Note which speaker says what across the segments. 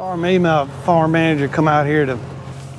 Speaker 1: Me and my farm manager come out here to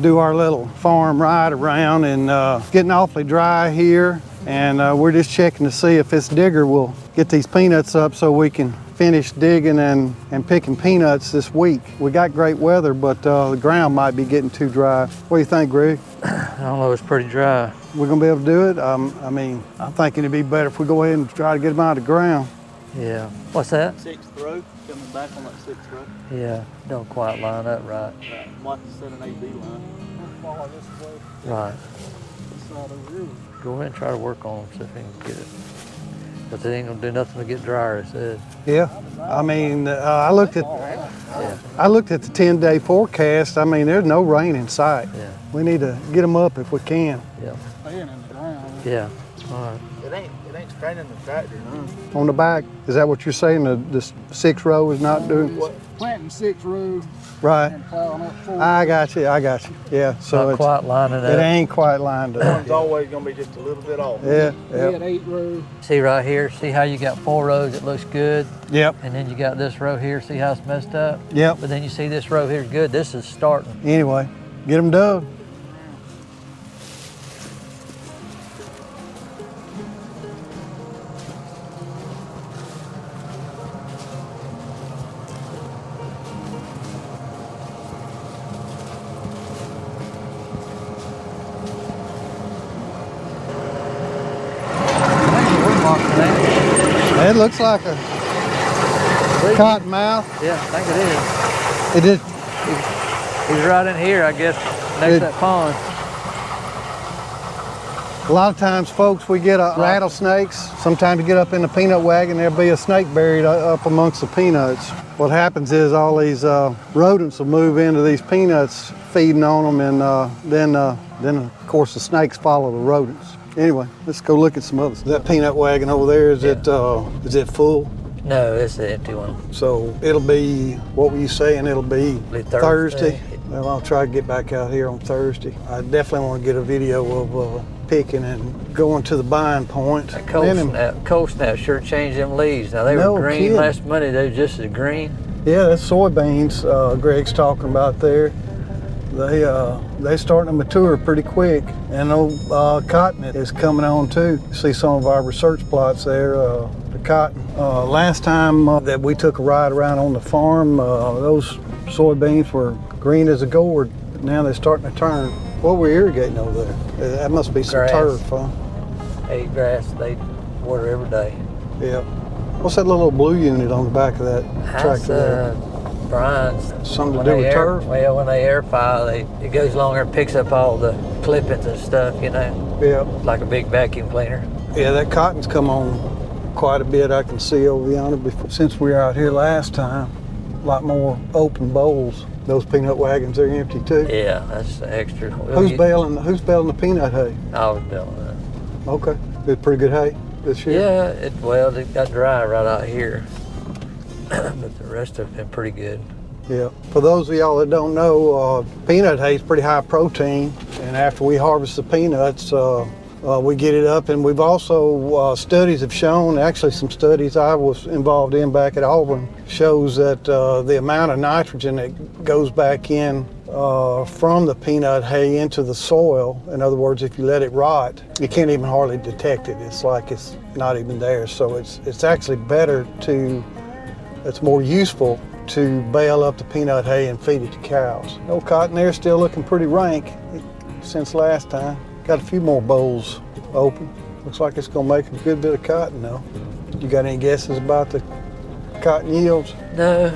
Speaker 1: do our little farm ride around, and it's getting awfully dry here, and we're just checking to see if this digger will get these peanuts up so we can finish digging and picking peanuts this week. We got great weather, but the ground might be getting too dry. What do you think, Greg?
Speaker 2: I don't know, it's pretty dry.
Speaker 1: We're gonna be able to do it? I mean, I'm thinking it'd be better if we go ahead and try to get them out of the ground.
Speaker 2: Yeah. What's that?
Speaker 3: 6th row, coming back on that 6th row.
Speaker 2: Yeah, don't quite line up right.
Speaker 3: Right, might set an AB line. We'll follow this way.
Speaker 2: Right.
Speaker 3: This side over here.
Speaker 2: Go ahead and try to work on them, see if we can get it. But it ain't gonna do nothing to get drier, it said.
Speaker 1: Yeah, I mean, I looked at the 10-day forecast. I mean, there's no rain in sight.
Speaker 2: Yeah.
Speaker 1: We need to get them up if we can.
Speaker 2: Yeah.
Speaker 3: Laying in the ground.
Speaker 2: Yeah. All right.
Speaker 3: It ain't straining the tractor, no.
Speaker 1: On the back, is that what you're saying? The 6th row is not doing?
Speaker 3: What? Planting 6th row.
Speaker 1: Right.
Speaker 3: And plowing up 4th.
Speaker 1: I got you. Yeah. So
Speaker 2: Not quite lining up.
Speaker 1: It ain't quite lined up.
Speaker 3: One's always gonna be just a little bit off.
Speaker 1: Yeah.
Speaker 3: We had 8 rows.
Speaker 2: See right here, see how you got 4 rows, it looks good.
Speaker 1: Yep.
Speaker 2: And then you got this row here, see how it's messed up?
Speaker 1: Yep.
Speaker 2: But then you see this row here is good. This is starting.
Speaker 1: Anyway, get them dug. It looks like a cottonmouth.
Speaker 2: Yeah, I think it is.
Speaker 1: It is.
Speaker 2: He's right in here, I guess, next to that pond.
Speaker 1: A lot of times, folks, we get rattlesnakes. Sometimes you get up in the peanut wagon, there'll be a snake buried up amongst the peanuts. What happens is all these rodents will move into these peanuts, feeding on them, and then of course the snakes follow the rodents. Anyway, let's go look at some others. That peanut wagon over there, is it full?
Speaker 2: No, it's the empty one.
Speaker 1: So it'll be, what were you saying, it'll be Thursday? Well, I'll try to get back out here on Thursday. I definitely want to get a video of picking and going to the buying point.
Speaker 2: That cold snap sure changed them leaves. Now they were green last Monday, they were just as green.
Speaker 1: Yeah, that's soybeans Greg's talking about there. They starting to mature pretty quick, and cotton is coming on too. You see some of our research plots there, the cotton. Last time that we took a ride around on the farm, those soybeans were green as a gourd, but now they're starting to turn. What we're irrigating over there? That must be some turf, huh?
Speaker 2: Grass, they water every day.
Speaker 1: Yeah. What's that little blue unit on the back of that tractor there?
Speaker 2: Brian's.
Speaker 1: Something to do with turf?
Speaker 2: Well, when they air file, it goes longer and picks up all the clippings and stuff, you know?
Speaker 1: Yeah.
Speaker 2: Like a big vacuum cleaner.
Speaker 1: Yeah, that cotton's come on quite a bit. I can see over yonder. Before. Since we were out here last time, a lot more open bowls. Those peanut wagons, they're empty too.
Speaker 2: Yeah, that's extra.
Speaker 1: Who's baling the peanut hay?
Speaker 2: I was baling that.
Speaker 1: Okay. It's pretty good hay this year?
Speaker 2: Yeah, it got dry right out here. But the rest have been pretty good.
Speaker 1: Yeah. For those of y'all that don't know, peanut hay is pretty high protein, and after we harvest the peanuts, we get it up, and we've also, studies have shown, actually some studies I was involved in back at Auburn, shows that the amount of nitrogen that goes back in from the peanut hay into the soil, in other words, if you let it rot, you can't even hardly detect it. It's like it's not even there. So it's actually better it's more useful to bale up the peanut hay and feed it to cows. Old cotton there still looking pretty rank since last time. Got a few more bowls open. Looks like it's gonna make a good bit of cotton though. You got any guesses about the cotton yields?
Speaker 2: No.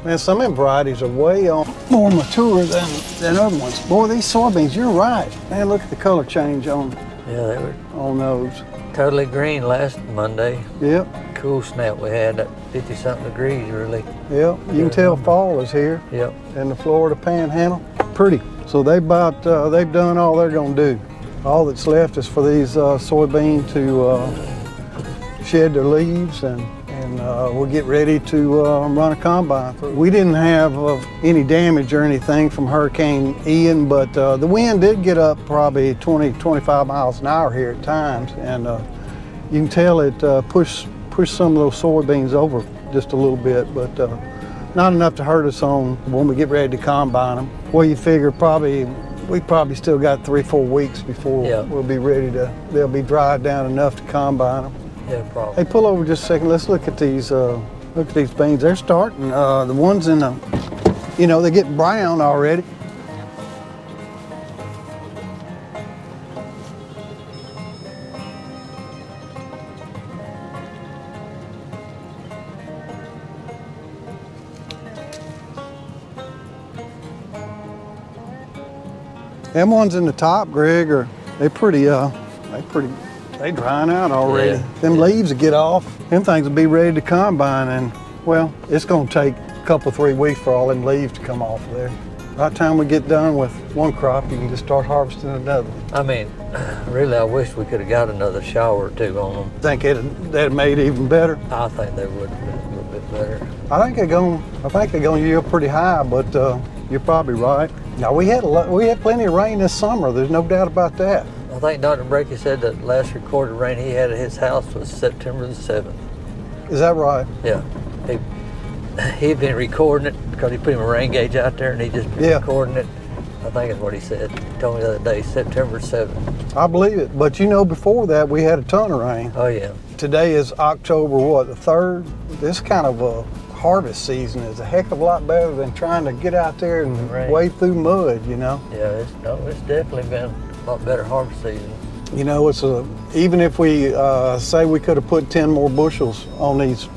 Speaker 1: Man, some of them varieties are way more mature than other ones. Boy, these soybeans, you're right. Man, look at the color change on
Speaker 2: they were
Speaker 1: on those.
Speaker 2: Totally green last Monday.
Speaker 1: Yep.
Speaker 2: Cool snap we had at 50-something degrees, really.
Speaker 1: Yep, you can tell fall is here.
Speaker 2: Yep.
Speaker 1: In the Florida Panhandle. Pretty. So they've done all they're gonna do. All that's left is for these soybeans to shed their leaves, and we'll get ready to run a combine. We didn't have any damage or anything from Hurricane Ian, but the wind did get up probably 20-25 miles an hour here at times, and you can tell it pushed some of those soybeans over just a little bit, but not enough to hurt us on when we get ready to combine them. Well, you figure we probably still got 3-4 weeks before
Speaker 2: Yeah.
Speaker 1: we'll be ready to, they'll be dried down enough to combine them.
Speaker 2: Yeah, probably.
Speaker 1: Hey, pull over just a second. Let's look at these beans. They're starting, the ones in the, you know, they get brown already. Them ones in the top, Greg, they drying out already.
Speaker 2: Yeah.
Speaker 1: Them leaves will get off. Them things will be ready to combine, and well, it's gonna take a couple, 3 weeks for all them leaves to come off of there. By the time we get done with one crop, you can just start harvesting another.
Speaker 2: I mean, really, I wish we could have got another shower or two on them.
Speaker 1: Think that'd made it even better.
Speaker 2: I think they would have been a little bit better.
Speaker 1: I think they're gonna yield pretty high, but you're probably right. Now we had plenty of rain this summer. There's no doubt about that.
Speaker 2: I think Dr. Breaky said that last recorded rain he had at his house was September the 7th.
Speaker 1: Is that right?
Speaker 2: Yeah. He'd been recording it because he put him a rain gauge out there and he just been
Speaker 1: Yeah.
Speaker 2: recording it. I think is what he said. He told me the other day, September 7th.
Speaker 1: I believe it. But you know, before that, we had a ton of rain.
Speaker 2: Oh, yeah.
Speaker 1: Today is October, what, the 3rd? This kind of a harvest season is a heck of a lot better than trying to get out there and
Speaker 2: Right.
Speaker 1: wade through mud, you know?
Speaker 2: Yeah, it's definitely been a lot better harvest season.
Speaker 1: You know, even if we say we could have put 10 more bushels on these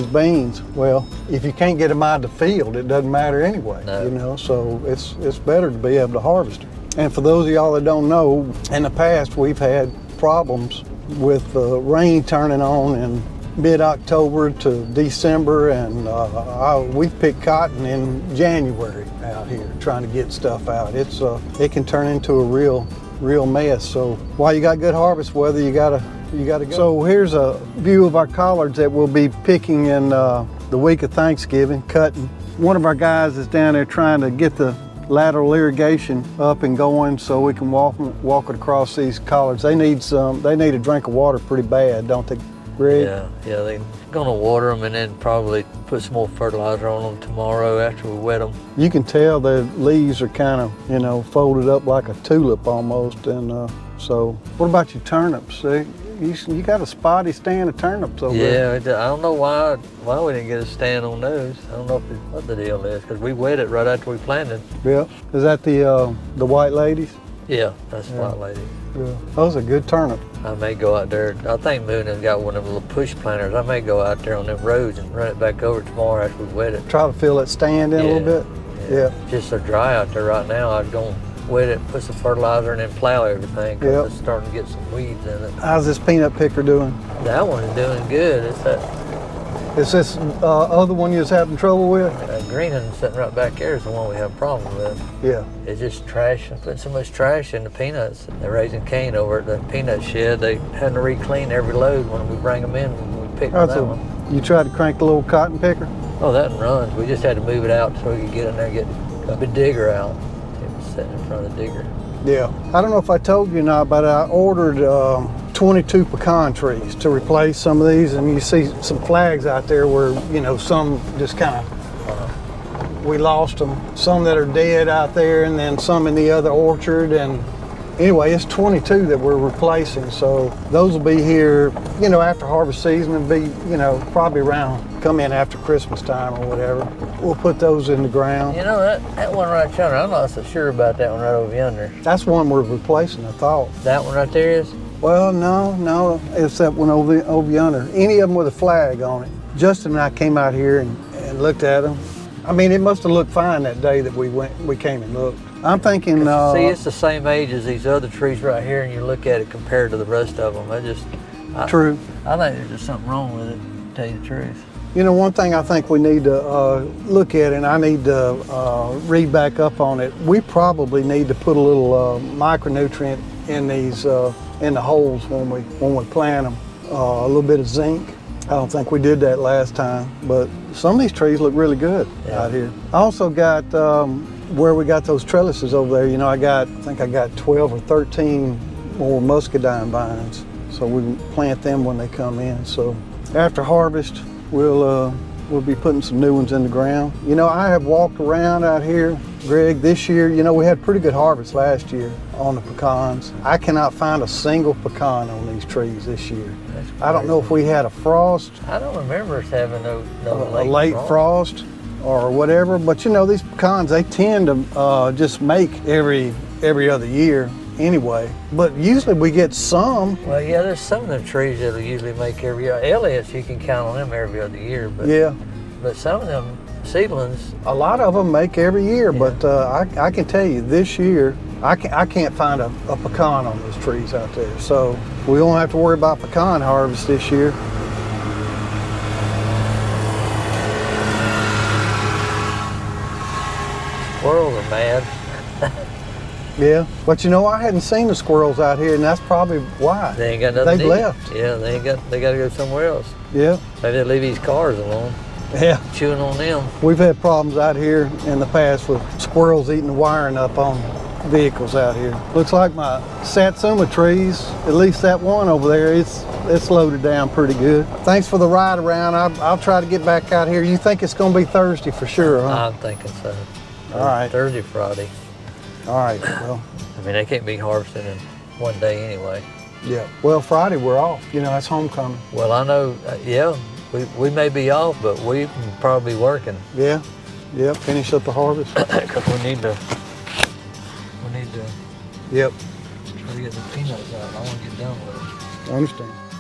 Speaker 1: beans, well, if you can't get them out of the field, it doesn't matter anyway,
Speaker 2: No.
Speaker 1: you know? So it's better to be able to harvest them. And for those of y'all that don't know, in the past, we've had problems with rain turning on in mid-October to December, and we picked cotton in January out here trying to get stuff out. It can turn into a real mess. So while you got good harvest weather, you gotta go. So here's a view of our collards that we'll be picking in the week of Thanksgiving, cutting. One of our guys is down there trying to get the lateral irrigation up and going so we can walk it across these collards. They need a drink of water pretty bad, don't they, Greg?
Speaker 2: Yeah, they're gonna water them and then probably put some more fertilizer on them tomorrow after we wet them.
Speaker 1: You can tell the leaves are kind of, you know, folded up like a tulip almost. And so, what about your turnips? You got a spotty stand of turnips over there.
Speaker 2: Yeah, I don't know why we didn't get a stand on those. I don't know what the deal is, because we wet it right after we planted.
Speaker 1: Yeah. Is that the white ladies?
Speaker 2: Yeah, that's the white lady.
Speaker 1: Yeah. Those are good turnips.
Speaker 2: I may go out there. I think Moon has got one of them little push planters. I may go out there on them roads and run it back over tomorrow after we wet it.
Speaker 1: Try to fill that stand in a little bit. Yeah.
Speaker 2: Just so dry out there right now. I'd go wet it, put some fertilizer, and then plow everything, because it's starting to get some weeds in it.
Speaker 1: How's this peanut picker doing?
Speaker 2: That one is doing good. It's that
Speaker 1: Is this other one you was having trouble with?
Speaker 2: green one sitting right back there is the one we have a problem with.
Speaker 1: Yeah.
Speaker 2: It's just trash, and putting so much trash in the peanuts. They're raising cane over at the peanut shed. They had to re-clean every load when we bring them in. When we pick that one.
Speaker 1: You tried to crank the little cotton picker?
Speaker 2: Oh, that one runs. We just had to move it out so we could get in there and get a big digger out. It was sitting in front of the digger.
Speaker 1: Yeah. I don't know if I told you or not, but I ordered 22 pecan trees to replace some of these, and you see some flags out there where, you know, some just kind of, we lost them. Some that are dead out there, and then some in the other orchard. And anyway, it's 22 that we're replacing. So those will be here, you know, after harvest season, and be, you know, probably come in after Christmas time or whatever. We'll put those in the ground.
Speaker 2: You know, that one right yonder, I'm not so sure about that one right over yonder.
Speaker 1: That's one we're replacing, I thought.
Speaker 2: That one right there is?
Speaker 1: Well, no, it's that one over yonder. Any of them with a flag on it. Justin and I came out here and looked at them. I mean, it must have looked fine that day that we came and looked. I'm thinking.
Speaker 2: See, it's the same age as these other trees right here, and you look at it compared to the rest of them.
Speaker 1: True.
Speaker 2: I think there's just something wrong with it, to tell you the truth.
Speaker 1: You know, one thing I think we need to look at, and I need to read back up on it, we probably need to put a little micronutrient in these in the holes when we plant them. A little bit of zinc. I don't think we did that last time, but some of these trees look really good out here. I also got where we got those trellises over there. You know, I think I got 12 or 13 more muscadine vines, so we can plant them when they come in. So after harvest, we'll we'll be putting some new ones in the ground. You know, I have walked around out here, Greg, this year. You know, we had pretty good harvest last year on the pecans. I cannot find a single pecan on these trees this year. I don't know if we had a frost,
Speaker 2: I don't remember us having no
Speaker 1: a late frost or whatever, but you know, these pecans, they tend to just make every other year anyway. But usually we get some.
Speaker 2: Well, yeah, there's some of them trees that'll usually make every year. Elliot's, you can count on them every other year, but
Speaker 1: Yeah,
Speaker 2: but some of them seedlings,
Speaker 1: a lot of them make every year, but I can tell you this year, I can't find a pecan on those trees out there. So we won't have to worry about pecan harvest this year.
Speaker 2: squirrels are mad.
Speaker 1: Yeah, but you know, I hadn't seen the squirrels out here, and that's probably why.
Speaker 2: They ain't got nothing
Speaker 1: They
Speaker 2: to eat.
Speaker 1: left.
Speaker 2: Yeah, they got to go somewhere else.
Speaker 1: Yeah,
Speaker 2: Maybe they leave these cars alone,
Speaker 1: yeah.
Speaker 2: chewing on them.
Speaker 1: We've had problems out here in the past with squirrels eating the wiring up on vehicles out here. Looks like my satsuma trees, at least that one over there, it's loaded down pretty good. Thanks for the ride around. I'll try to get back out here. You think it's going to be Thursday for sure, huh?
Speaker 2: I'm thinking so.
Speaker 1: All right.
Speaker 2: Thursday, Friday.
Speaker 1: All right, well,
Speaker 2: I mean, they can't be harvested in one day anyway.
Speaker 1: yeah. Well, Friday we're off. You know, that's homecoming.
Speaker 2: Well, I know, yeah, we may be off, but we can probably be working.
Speaker 1: Yeah, finish up the harvest.
Speaker 2: Because we need to
Speaker 1: Yep,
Speaker 2: try to get the peanuts out. I want to get done with it.
Speaker 1: I understand.